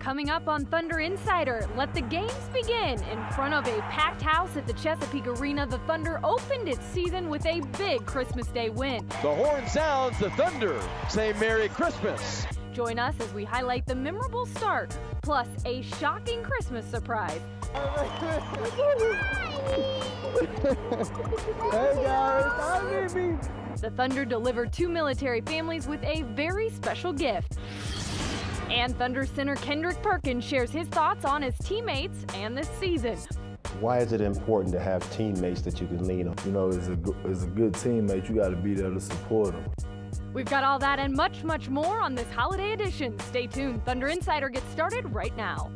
Coming up on Thunder Insider, let the games begin. In front of a packed house at the Chesapeake Arena, the Thunder opened its season with a big Christmas Day win. The horn sounds, the Thunder say Merry Christmas. Join us as we highlight the memorable start, plus a shocking Christmas surprise. Hey guys, baby. The Thunder delivered 2 military families with a very special gift. And Thunder center Kendrick Perkins shares his thoughts on his teammates and this season. Why is it important to have teammates that you can lean on? You know, as a good teammate, you got to be there to support them. We've got all that and much, much more on this holiday edition. Stay tuned. Thunder Insider gets started right now.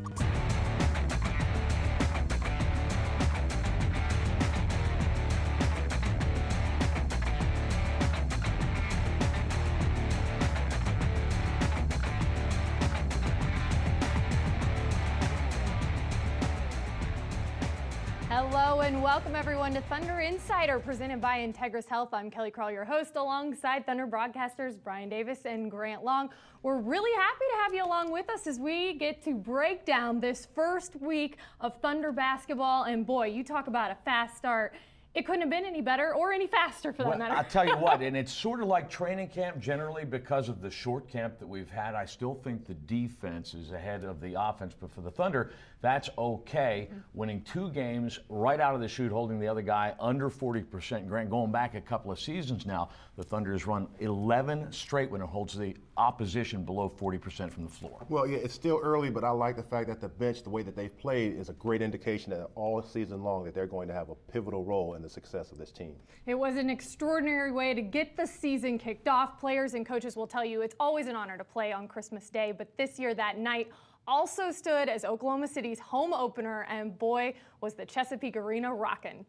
Hello and welcome everyone to Thunder Insider, presented by Integris Health. I'm Kelly Krall, your host, alongside Thunder broadcasters Brian Davis and Grant Long. We're really happy to have you along with us as we get to break down this first week of Thunder basketball. And boy, you talk about a fast start. It couldn't have been any better or any faster for that matter. I'll tell you what, and it's sort of like training camp generally because of the short camp that we've had. I still think the defense is ahead of the offense, but for the Thunder, that's okay. Winning 2 games right out of the chute, holding the other guy under 40%. Grant, going back a couple of seasons now, the Thunder has run 11 straight when it holds the opposition below 40% from the floor. Well, yeah, it's still early, but I like the fact that the bench, the way that they've played, is a great indication that all season long that they're going to have a pivotal role in the success of this team. It was an extraordinary way to get the season kicked off. Players and coaches will tell you it's always an honor to play on Christmas Day, but this year that night also stood as Oklahoma City's home opener, and boy, was the Chesapeake Arena rocking.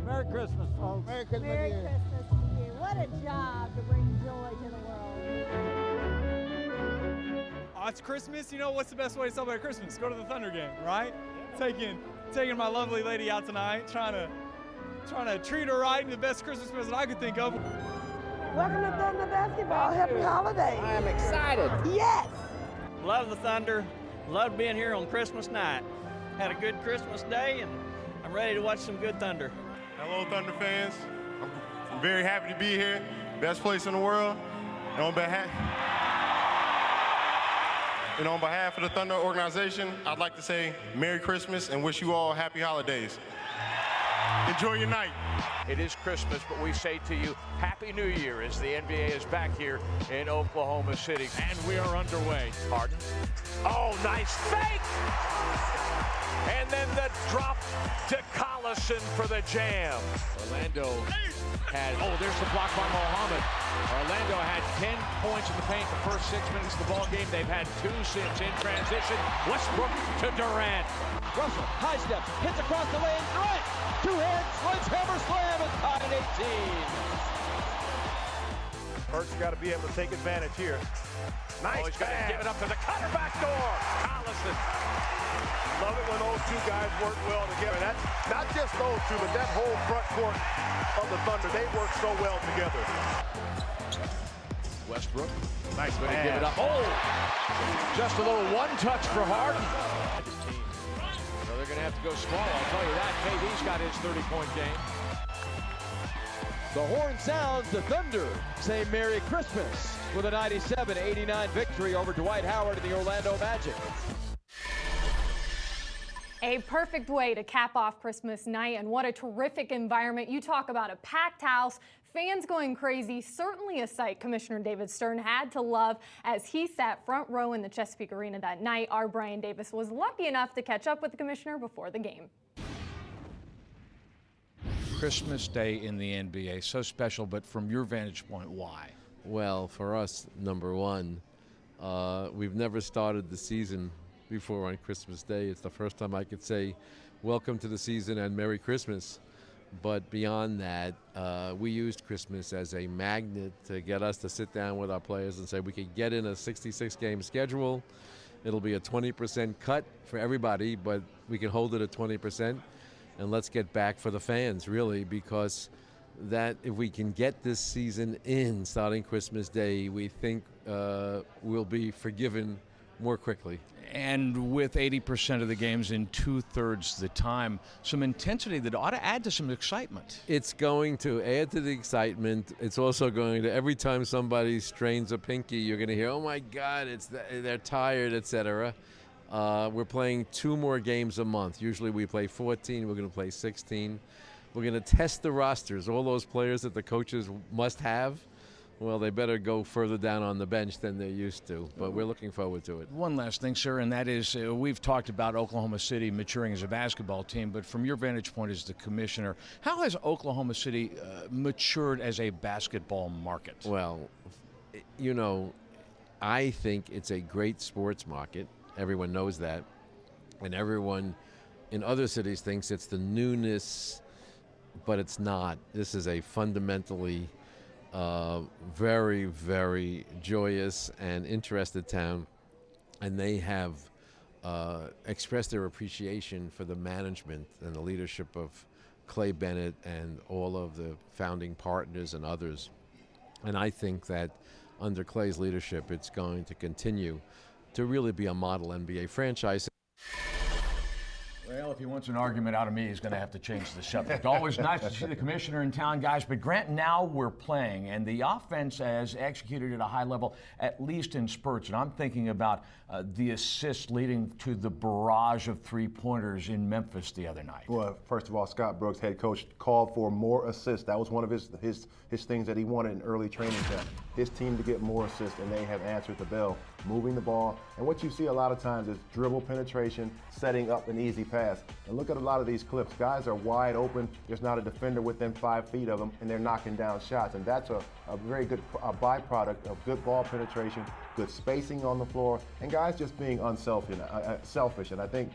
Merry Christmas, folks. Merry Christmas to you. What a job to bring joy to the world. It's Christmas. You know, what's the best way to celebrate Christmas? Go to the Thunder game, right? Taking my lovely lady out tonight, trying to treat her right, and the best Christmas present I could think of. Welcome to Thunder basketball. Happy holidays. I am excited. Yes. Love the Thunder. Love being here on Christmas night. Had a good Christmas day, and I'm ready to watch some good Thunder. Hello, Thunder fans. I'm very happy to be here. Best place in the world. And on behalf of the Thunder organization, I'd like to say Merry Christmas and wish you all happy holidays. Enjoy your night. It is Christmas, but we say to you, Happy New Year as the NBA is back here in Oklahoma City. And we are underway. Harden. Oh, nice fake! And then the drop to Collison for the jam. Orlando had, there's the block by Mohammed. Orlando had 10 points in the paint the first 6 minutes of the ball game. They've had 2 since in transition. Westbrook to Durant. Russell, high steps, hits across the lane, Durant, 2-hand sledgehammer slam, and tied at 18. Perk's got to be able to take advantage here. Nice He's got to give it up to the cutter back door. Collison. Love it when those 2 guys work well together. That's not just those 2, but that whole front court of the Thunder, they work so well together. Westbrook. Nice way to give it up. Oh! Just a little one-touch for Harden. So they're going to have to go small, I'll tell you that. KD's got his 30-point game. The horn sounds, the Thunder say Merry Christmas with a 97-89 victory over Dwight Howard and the Orlando Magic. A perfect way to cap off Christmas night, and what a terrific environment. You talk about a packed house, fans going crazy, certainly a sight Commissioner David Stern had to love as he sat front row in the Chesapeake Arena that night. Our Brian Davis was lucky enough to catch up with the commissioner before the game. Christmas Day in the NBA, so special, but from your vantage point, why? Well, for us, number one, we've never started the season before on Christmas Day. It's the first time I could say welcome to the season and Merry Christmas. But beyond that, we used Christmas as a magnet to get us to sit down with our players and say we could get in a 66-game schedule. It'll be a 20% cut for everybody, but we can hold it at 20%. And let's get back for the fans, really, because that if we can get this season in starting Christmas Day, we think we'll be forgiven more quickly. And with 80% of the games in 2/3 the time, some intensity that ought to add to some excitement. It's going to add to the excitement. It's also going to, every time somebody strains a pinky, you're going to hear, oh my God, they're tired, etc. We're playing 2 more games a month. Usually we play 14, we're going to play 16. We're going to test the rosters, all those players that the coaches must have. Well, they better go further down on the bench than they're used to, but we're looking forward to it. One last thing, sir, and that is we've talked about Oklahoma City maturing as a basketball team, but from your vantage point as the commissioner, how has Oklahoma City matured as a basketball market? Well, you know, I think it's a great sports market. Everyone knows that. And everyone in other cities thinks it's the newness, but it's not. This is a fundamentally very, very joyous and interested town, and they have expressed their appreciation for the management and the leadership of Clay Bennett and all of the founding partners and others. And I think that under Clay's leadership, it's going to continue to really be a model NBA franchise. Well, if he wants an argument out of me, he's going to have to change the subject. Always nice to see the commissioner in town, guys. But Grant, now we're playing, and the offense has executed at a high level, at least in spurts. And I'm thinking about the assist leading to the barrage of three-pointers in Memphis the other night. Well, first of all, Scott Brooks, head coach, called for more assists. That was one of his things that he wanted in early training camp. His team to get more assists, and they have answered the bell, moving the ball. And what you see a lot of times is dribble penetration, setting up an easy pass. And look at a lot of these clips. Guys are wide open. There's not a defender within 5 feet of them, and they're knocking down shots. And that's a very good byproduct of good ball penetration, good spacing on the floor, and guys just being selfish. And I think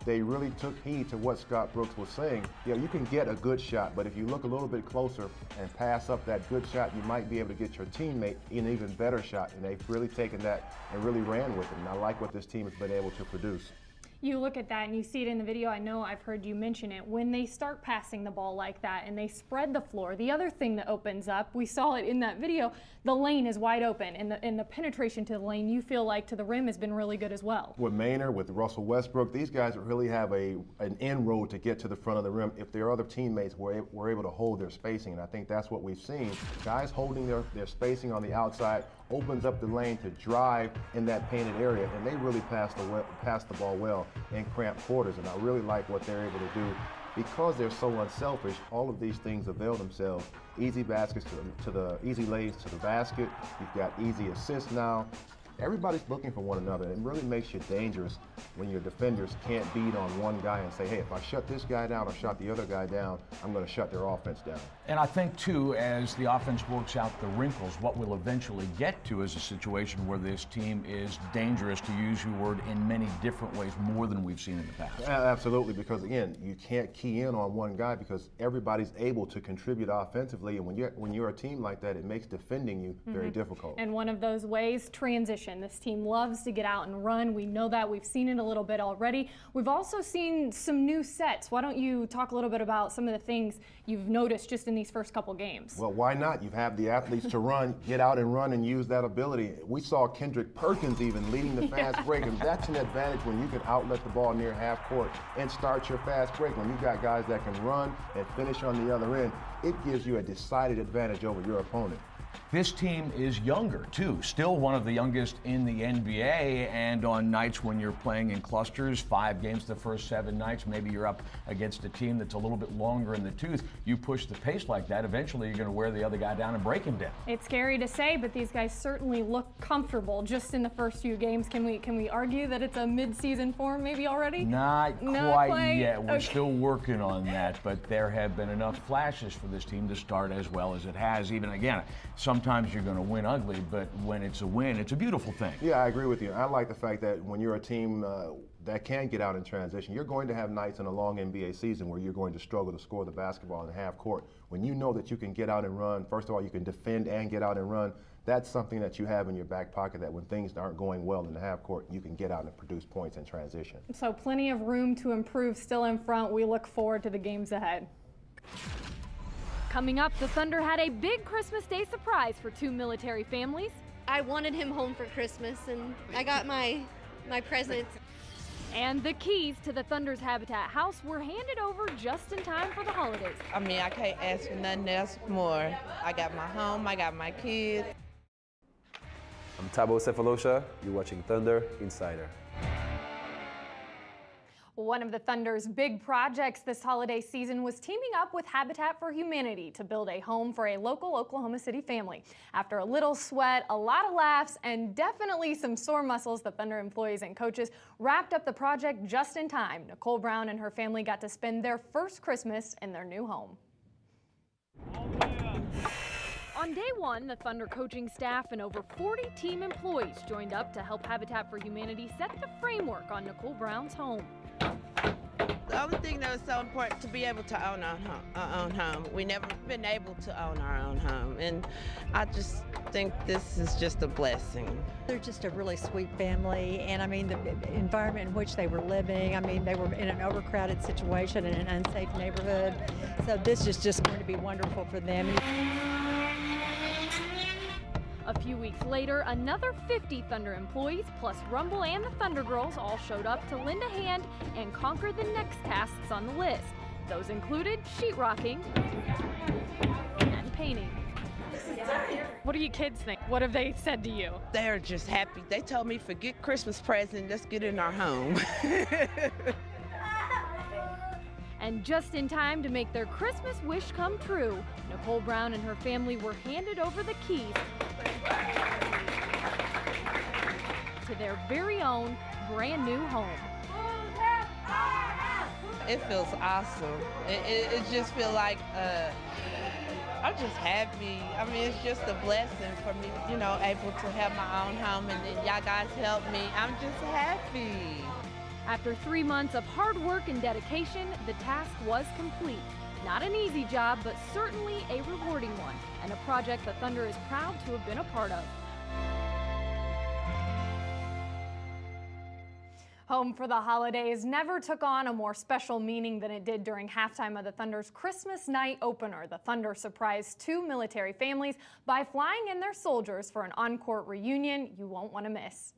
they really took heed to what Scott Brooks was saying. You know, you can get a good shot, but if you look a little bit closer and pass up that good shot, you might be able to get your teammate an even better shot. And they've really taken that and really ran with it. And I like what this team has been able to produce. You look at that and you see it in the video. I know I've heard you mention it. When they start passing the ball like that and they spread the floor, the other thing that opens up, we saw it in that video, the lane is wide open, and the penetration to the lane, you feel like, to the rim has been really good as well. With Maynard, with Russell Westbrook, these guys really have an inroad to get to the front of the rim if their other teammates were able to hold their spacing. And I think that's what we've seen. Guys holding their spacing on the outside opens up the lane to drive in that painted area, and they really pass the ball well in cramped quarters. And I really like what they're able to do. Because they're so unselfish, all of these things avail themselves. Easy baskets to the easy lays to the basket. You've got easy assists now. Everybody's looking for one another. It really makes you dangerous when your defenders can't beat on one guy and say, hey, if I shut this guy down or shut the other guy down, I'm going to shut their offense down. And I think, too, as the offense works out the wrinkles, what we'll eventually get to is a situation where this team is dangerous, to use your word, in many different ways, more than we've seen in the past. Absolutely, because, again, you can't key in on one guy because everybody's able to contribute offensively. And when you're a team like that, it makes defending you very difficult. And one of those ways, transition. This team loves to get out and run. We know that. We've seen it a little bit already. We've also seen some new sets. Why don't you talk a little bit about some of the things you've noticed just in these first couple games? Well, why not? You have the athletes to run, get out and run and use that ability. We saw Kendrick Perkins even leading the fast break, and that's an advantage when you can outlet the ball near half court and start your fast break. When you've got guys that can run and finish on the other end, it gives you a decided advantage over your opponent. This team is younger, too. Still one of the youngest in the NBA, and on nights when you're playing in clusters, 5 games the first 7 nights, maybe you're up against a team that's a little bit longer in the tooth. You push the pace like that, eventually you're going to wear the other guy down and break him down. It's scary to say, but these guys certainly look comfortable just in the first few games. Can we argue that it's a mid-season form maybe already? Not quite yet. We're still working on that, but there have been enough flashes for this team to start as well as it has. Even, again, sometimes you're going to win ugly, but when it's a win, it's a beautiful thing. Yeah, I agree with you. I like the fact that when you're a team that can get out in transition, you're going to have nights in a long NBA season where you're going to struggle to score the basketball in half court. When you know that you can get out and run, first of all, you can defend and get out and run, that's something that you have in your back pocket, that when things aren't going well in the half court, you can get out and produce points in transition. So plenty of room to improve still in front. We look forward to the games ahead. Coming up, the Thunder had a big Christmas Day surprise for 2 military families. I wanted him home for Christmas, and I got my present. And the keys to the Thunder's Habitat house were handed over just in time for the holidays. I mean, I can't ask for nothing else more. I got my home, I got my kids. I'm Tabo Cephalosha. You're watching Thunder Insider. One of the Thunder's big projects this holiday season was teaming up with Habitat for Humanity to build a home for a local Oklahoma City family. After a little sweat, a lot of laughs, and definitely some sore muscles, the Thunder employees and coaches wrapped up the project just in time. Nicole Brown and her family got to spend their first Christmas in their new home. On day one, the Thunder coaching staff and over 40 team employees joined up to help Habitat for Humanity set the framework on Nicole Brown's home. The only thing that was so important to be able to own our own home. We never been able to own our own home, and I just think this is just a blessing. They're just a really sweet family, and I mean the environment in which they were living, I mean they were in an overcrowded situation in an unsafe neighborhood, so this is just going to be wonderful for them. A few weeks later, another 50 Thunder employees, plus Rumble and the Thunder Girls, all showed up to lend a hand and conquer the next tasks on the list. Those included sheetrocking and painting. What do you kids think? What have they said to you? They're just happy. They told me, forget Christmas present, let's get in our home. And just in time to make their Christmas wish come true, Nicole Brown and her family were handed over the keys to their very own brand new home. It feels awesome. It just feels like I'm just happy. I mean, it's just a blessing for me, you know, able to have my own home, and then y'all guys help me. I'm just happy. After 3 months of hard work and dedication, the task was complete. Not an easy job, but certainly a rewarding one, and a project the Thunder is proud to have been a part of. Home for the holidays never took on a more special meaning than it did during halftime of the Thunder's Christmas night opener. The Thunder surprised 2 military families by flying in their soldiers for an on-court reunion you won't want to miss.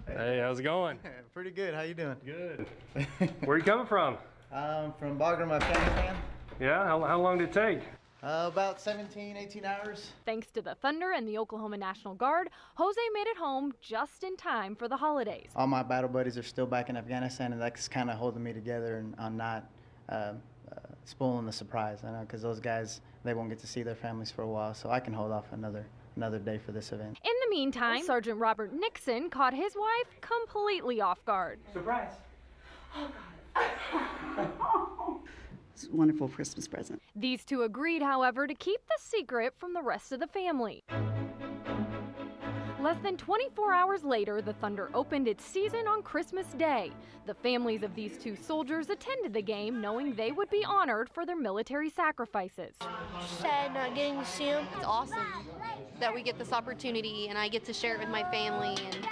Hey, how's it going? Pretty good. How you doing? Good. Where are you coming from? From Bagram, Afghanistan. Yeah? How long did it take? About 17, 18 hours. Thanks to the Thunder and the Oklahoma National Guard, Jose made it home just in time for the holidays. All my battle buddies are still back in Afghanistan, and that's kind of holding me together and on not spoiling the surprise. I know, because those guys, they won't get to see their families for a while, so I can hold off another day for this event. In the meantime, Sergeant Robert Nixon caught his wife completely off guard. Surprise! Oh, God. It's a wonderful Christmas present. These two agreed, however, to keep the secret from the rest of the family. Less than 24 hours later, the Thunder opened its season on Christmas Day. The families of these 2 soldiers attended the game knowing they would be honored for their military sacrifices. Sad not getting to see him. It's awesome that we get this opportunity, and I get to share it with my family, and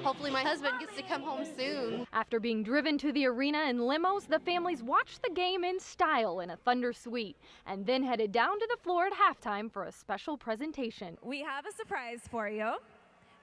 hopefully my husband gets to come home soon. After being driven to the arena in limos, the families watched the game in style in a Thunder suite, and then headed down to the floor at halftime for a special presentation. We have a surprise for you.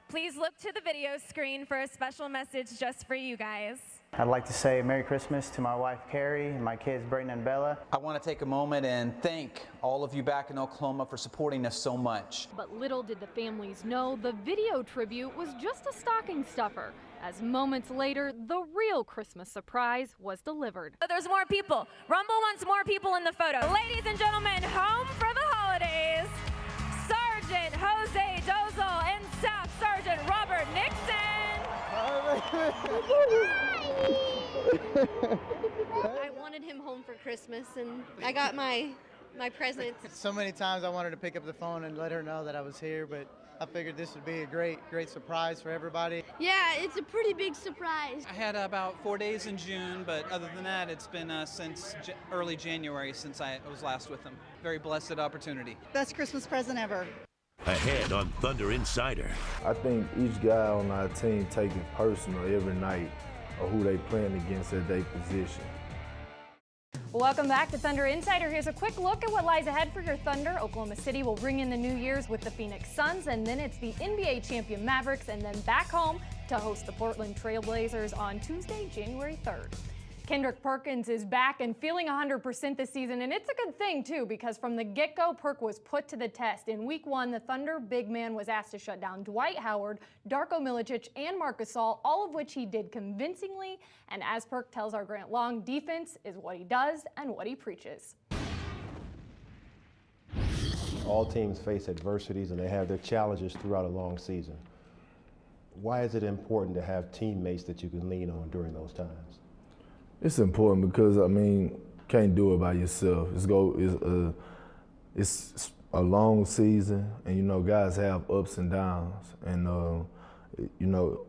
Please look to the video screen for a special message just for you guys. I'd like to say Merry Christmas to my wife Carrie and my kids Brayden and Bella. I want to take a moment and thank all of you back in Oklahoma for supporting us so much. But little did the families know the video tribute was just a stocking stuffer, as moments later, the real Christmas surprise was delivered. There's more people. Rumble wants more people in the photo. Ladies and gentlemen, home for the holidays, Sergeant Jose Dozel and Staff Sergeant Robert Nixon. I wanted him home for Christmas, and I got my present. So many times I wanted to pick up the phone and let her know that I was here, but I figured this would be a great surprise for everybody. Yeah, it's a pretty big surprise. I had about 4 days in June, but other than that, it's been since early January since I was last with them. Very blessed opportunity. Best Christmas present ever. Ahead on Thunder Insider. I think each guy on our team take it personal every night of who they playing against at their position. Welcome back to Thunder Insider. Here's a quick look at what lies ahead for your Thunder. Oklahoma City will ring in the New Year's with the Phoenix Suns, and then it's the NBA champion Mavericks, and then back home to host the Portland Trail Blazers on Tuesday, January 3rd. Kendrick Perkins is back and feeling 100% this season, and it's a good thing, too, because from the get-go, Perk was put to the test. In Week 1, the Thunder big man was asked to shut down Dwight Howard, Darko Milicic, and Marc Gasol, all of which he did convincingly. And as Perk tells our Grant Long, defense is what he does and what he preaches. All teams face adversities, and they have their challenges throughout a long season. Why is it important to have teammates that you can lean on during those times? It's important because, I mean, can't do it by yourself. It's a long season, and, you know, guys have ups and downs. And, you know,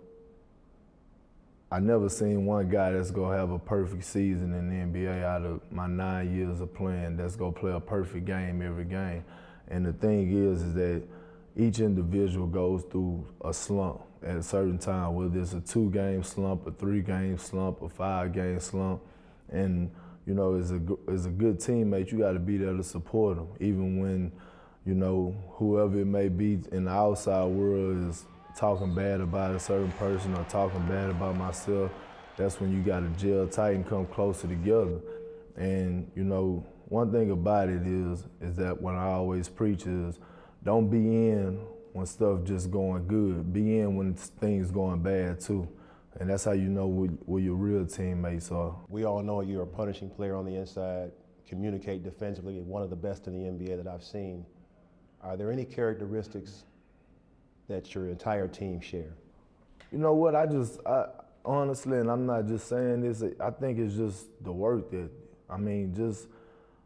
I never seen one guy that's going to have a perfect season in the NBA out of my 9 years of playing that's going to play a perfect game every game. And the thing is that each individual goes through a slump at a certain time, whether it's a 2-game slump, a 3-game slump, a 5-game slump. And, you know, as a good teammate, you got to be there to support them, even when, you know, whoever it may be in the outside world is talking bad about a certain person or talking bad about myself. That's when you got to gel tight and come closer together. And, you know, one thing about it is that what I always preach is don't be in when stuff just going good. Be in when things going bad too. And that's how you know where your real teammates are. We all know you're a punishing player on the inside, communicate defensively, one of the best in the NBA that I've seen. Are there any characteristics that your entire team share? You know what, I honestly, and I'm not just saying this, I think it's just the work that, I mean, just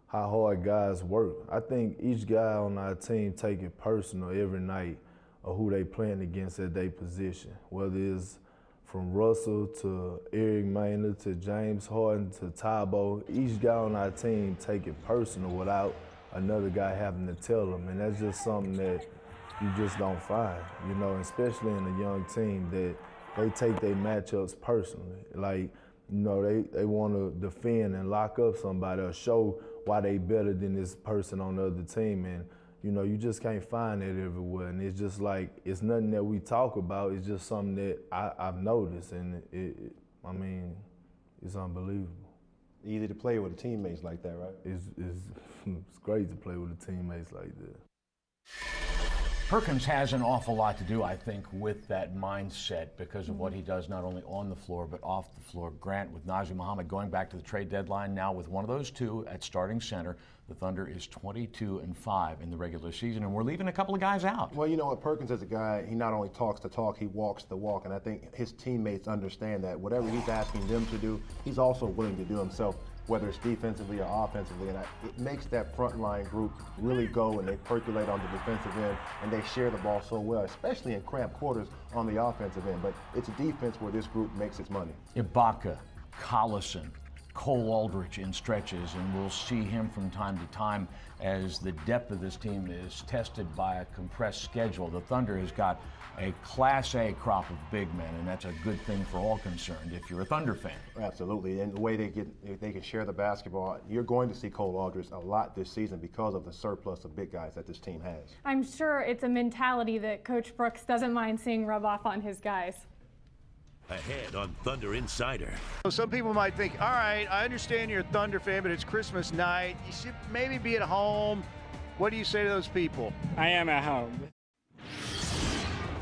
how hard guys work. I think each guy on our team take it personal every night of who they playing against at their position, whether it's from Russell to Eric Maynard to James Harden to Tybo. Each guy on our team take it personal without another guy having to tell them, and that's just something that you just don't find, you know, especially in a young team, that they take their matchups personally. Like, you know, they want to defend and lock up somebody or show why they better than this person on the other team. And, you know, you just can't find that everywhere. And it's just like, it's nothing that we talk about. It's just something that I've noticed. And I mean, it's unbelievable. Easy to play with the teammates like that, right? It's great to play with the teammates like that. Perkins has an awful lot to do, I think, with that mindset because of what he does not only on the floor but off the floor. Grant, with Nazr Mohammed going back to the trade deadline now with one of those two at starting center, the Thunder is 22-5 in the regular season, and we're leaving a couple of guys out. Well, you know what, Perkins is a guy, he not only talks the talk, he walks the walk, and I think his teammates understand that. Whatever he's asking them to do, he's also willing to do himself, whether it's defensively or offensively, and it makes that front line group really go, and they percolate on the defensive end, and they share the ball so well, especially in cramped quarters on the offensive end. But it's a defense where this group makes its money. Ibaka, Collison, Cole Aldrich in stretches, and we'll see him from time to time as the depth of this team is tested by a compressed schedule. The Thunder has got a Class A crop of big men, and that's a good thing for all concerned if you're a Thunder fan. Absolutely, and the way they can share the basketball, you're going to see Cole Aldrich a lot this season because of the surplus of big guys that this team has. I'm sure it's a mentality that Coach Brooks doesn't mind seeing rub off on his guys. Ahead on Thunder Insider. Some people might think, all right, I understand you're a Thunder fan, but it's Christmas night. You should maybe be at home. What do you say to those people? I am at home.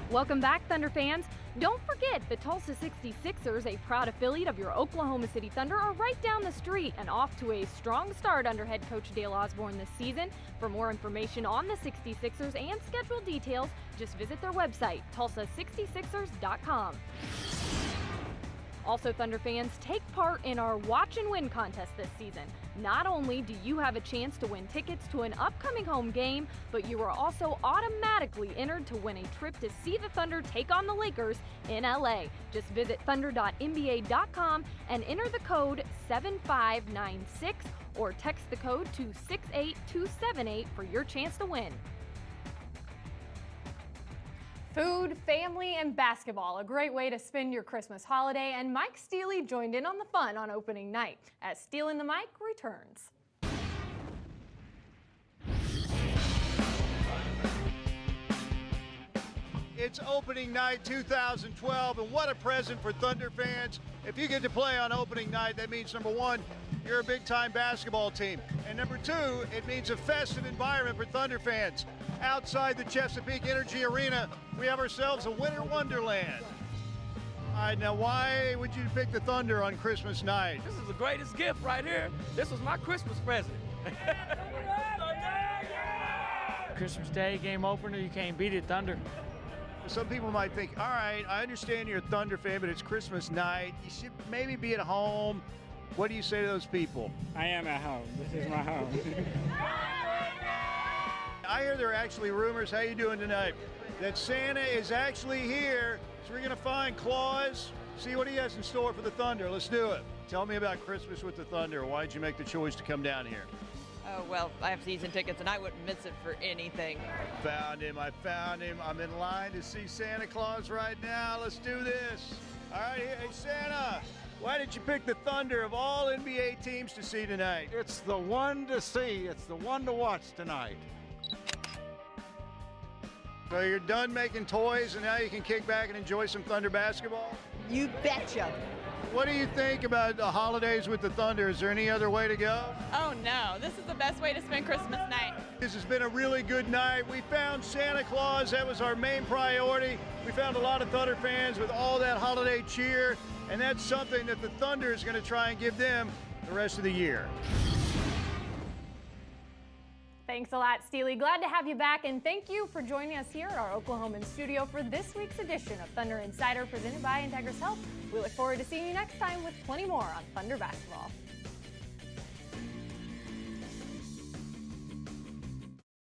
Welcome back, Thunder fans. Don't forget, the Tulsa 66ers, a proud affiliate of your Oklahoma City Thunder, are right down the street and off to a strong start under head coach Dale Osborne this season. For more information on the 66ers and schedule details, just visit their website, tulsa66ers.com. Also, Thunder fans, take part in our Watch and Win contest this season. Not only do you have a chance to win tickets to an upcoming home game, but you are also automatically entered to win a trip to see the Thunder take on the Lakers in LA. Just visit thunder.nba.com and enter the code 7596 or text the code to 68278 for your chance to win. Food, family, and basketball, a great way to spend your Christmas holiday, and Mike Steely joined in on the fun on opening night as Stealing the Mic returns. It's opening night 2012, and what a present for Thunder fans. If you get to play on opening night, that means, number one, you're a big-time basketball team. And number two, it means a festive environment for Thunder fans. Outside the Chesapeake Energy Arena, we have ourselves a winter wonderland. All right, now why would you pick the Thunder on Christmas night? This is the greatest gift right here. This was my Christmas present. Christmas Day game opener, you can't beat it, Thunder. Some people might think, all right, I understand you're a Thunder fan, but it's Christmas night. You should maybe be at home. What do you say to those people? I am at home. This is my home. I hear there are actually rumors, how you doing tonight, that Santa is actually here. So we're going to find Claus, see what he has in store for the Thunder. Let's do it. Tell me about Christmas with the Thunder. Why did you make the choice to come down here? Oh, well, I have season tickets, and I wouldn't miss it for anything. I found him. I'm in line to see Santa Claus right now. Let's do this. All right, hey, Santa, why did you pick the Thunder of all NBA teams to see tonight? It's the one to see. It's the one to watch tonight. So you're done making toys, and now you can kick back and enjoy some Thunder basketball? You betcha. What do you think about the holidays with the Thunder? Is there any other way to go? Oh, no. This is the best way to spend Christmas night. This has been a really good night. We found Santa Claus. That was our main priority. We found a lot of Thunder fans with all that holiday cheer, and that's something that the Thunder is going to try and give them the rest of the year. Thanks a lot, Steely. Glad to have you back, and thank you for joining us here at our Oklahoman studio for this week's edition of Thunder Insider presented by Integris Health. We look forward to seeing you next time with plenty more on Thunder basketball.